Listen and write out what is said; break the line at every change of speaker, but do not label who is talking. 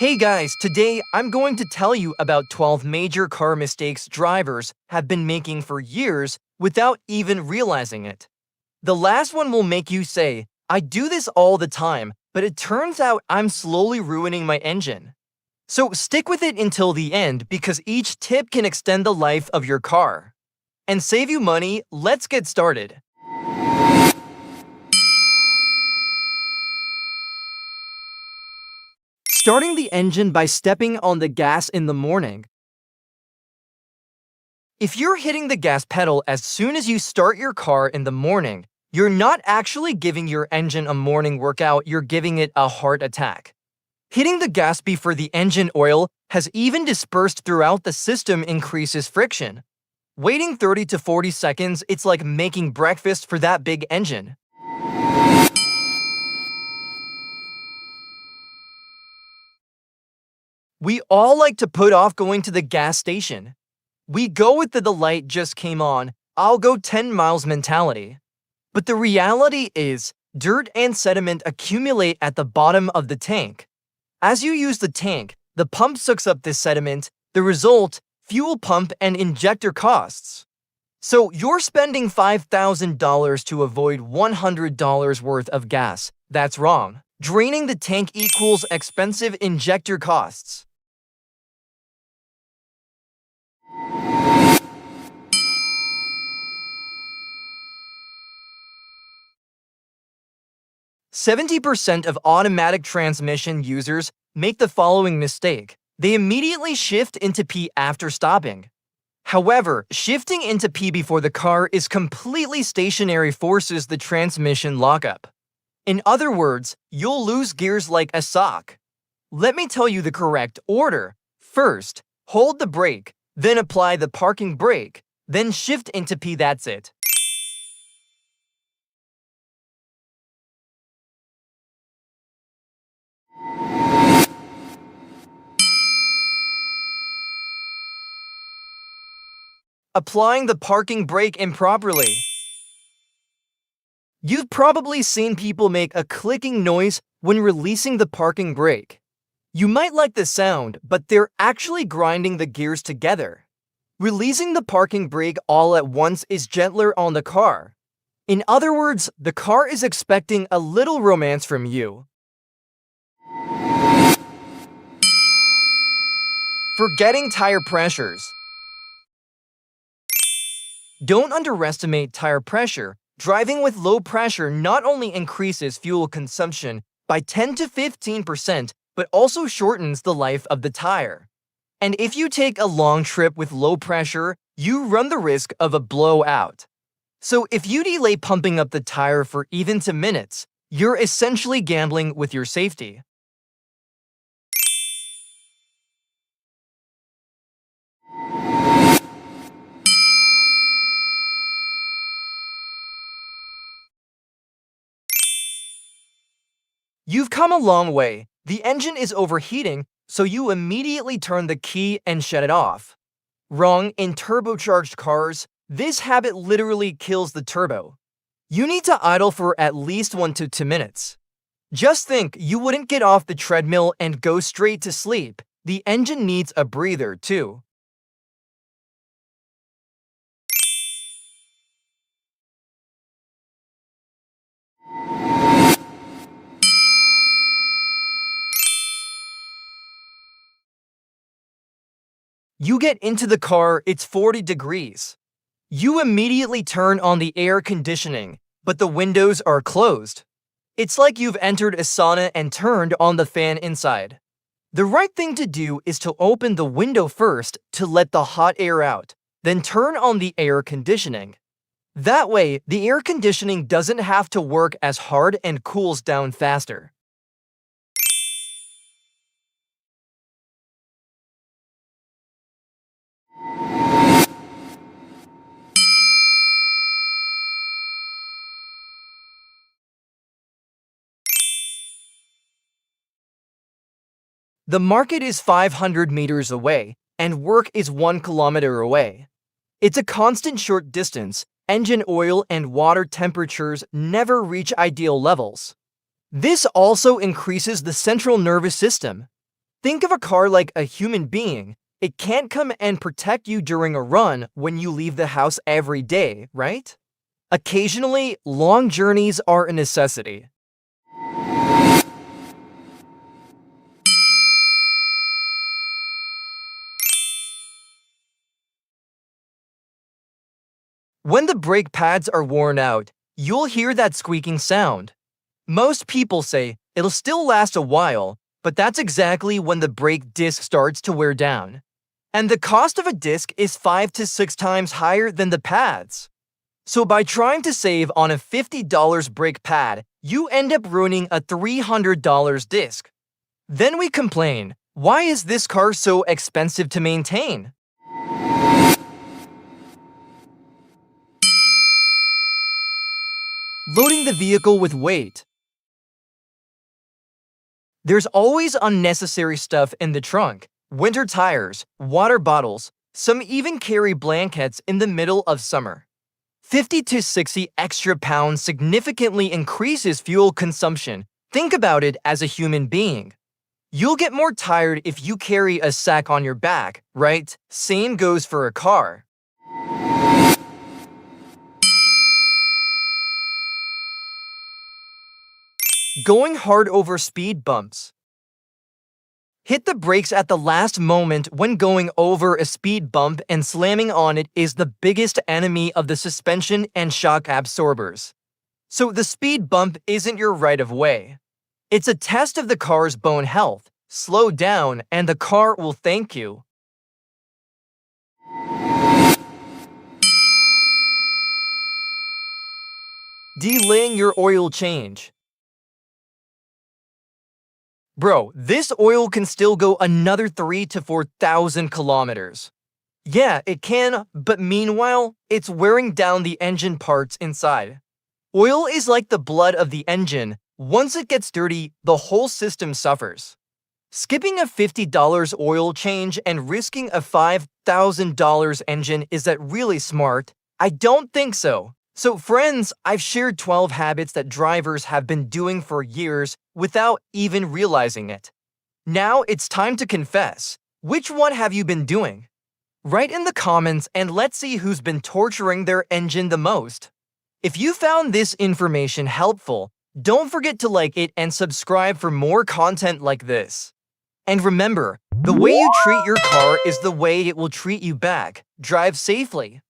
Hey guys, today I'm going to tell you about 12 major car mistakes drivers have been making for years without even realizing it. The last one will make you say, I do this all the time, but it turns out I'm slowly ruining my engine. So stick with it until the end because each tip can extend the life of your car. And save you money, let's get started. Starting the engine by stepping on the gas in the morning. If you're hitting the gas pedal as soon as you start your car in the morning, you're not actually giving your engine a morning workout, you're giving it a heart attack. Hitting the gas before the engine oil has even dispersed throughout the system increases friction. Waiting 30 to 40 seconds, it's like making breakfast for that big engine. We all like to put off going to the gas station. We go with the light just came on, I'll go 10 miles mentality. But the reality is, dirt and sediment accumulate at the bottom of the tank. As you use the tank, the pump sucks up this sediment, the result, fuel pump and injector costs. So you're spending $5,000 to avoid $100 worth of gas. That's wrong. Draining the tank equals expensive injector costs. %70 of automatic transmission users make the following mistake. They immediately shift into P after stopping. However, shifting into P before the car is completely stationary forces the transmission lockup. In other words, you'll lose gears like a sock. Let me tell you the correct order. First, hold the brake, then apply the parking brake, then shift into P, that's it. Applying the parking brake improperly. You've probably seen people make a clicking noise when releasing the parking brake. You might like the sound, but they're actually grinding the gears together. Releasing the parking brake all at once is gentler on the car. In other words, the car is expecting a little romance from you. Forgetting tire pressures. Don't underestimate tire pressure. Driving with low pressure not only increases fuel consumption by 10 to 15%, but also shortens the life of the tire. And if you take a long trip with low pressure, you run the risk of a blowout. So if you delay pumping up the tire for even 2 minutes, you're essentially gambling with your safety. You've come a long way. The engine is overheating, so you immediately turn the key and shut it off. Wrong. In turbocharged cars, this habit literally kills the turbo. You need to idle for at least 1 to 2 minutes. Just think, you wouldn't get off the treadmill and go straight to sleep. The engine needs a breather too. You get into the car, it's 40 degrees. You immediately turn on the air conditioning, but the windows are closed. It's like you've entered a sauna and turned on the fan inside. The right thing to do is to open the window first to let the hot air out, then turn on the air conditioning. That way, the air conditioning doesn't have to work as hard and cools down faster. The market is 500 meters away, and work is 1 kilometer away. It's a constant short distance. Engine oil and water temperatures never reach ideal levels. This also increases the central nervous system. Think of a car like a human being. It can't come and protect you during a run when you leave the house every day, right? Occasionally, long journeys are a necessity. When the brake pads are worn out, you'll hear that squeaking sound. Most people say it'll still last a while, but that's exactly when the brake disc starts to wear down. And the cost of a disc is 5 to 6 times higher than the pads. So by trying to save on a $50 brake pad, you end up ruining a $300 disc. Then we complain, why is this car so expensive to maintain? Loading the vehicle with weight. There's always unnecessary stuff in the trunk. Winter tires, water bottles, some even carry blankets in the middle of summer. 50 to 60 extra pounds significantly increases fuel consumption. Think about it as a human being. You'll get more tired if you carry a sack on your back, right? Same goes for a car. Going hard over speed bumps. Hit the brakes at the last moment when going over a speed bump, and slamming on it is the biggest enemy of the suspension and shock absorbers. So the speed bump isn't your right of way. It's a test of the car's bone health. Slow down and the car will thank you. Delaying your oil change. Bro, this oil can still go another 3 to 4,000 kilometers. Yeah, it can, but meanwhile, it's wearing down the engine parts inside. Oil is like the blood of the engine. Once it gets dirty, the whole system suffers. Skipping a $50 oil change and risking a $5,000 engine, is that really smart? I don't think so. So friends, I've shared 12 habits that drivers have been doing for years without even realizing it. Now it's time to confess. Which one have you been doing? Write in the comments and let's see who's been torturing their engine the most. If you found this information helpful, don't forget to like it and subscribe for more content like this. And remember, the way you treat your car is the way it will treat you back. Drive safely.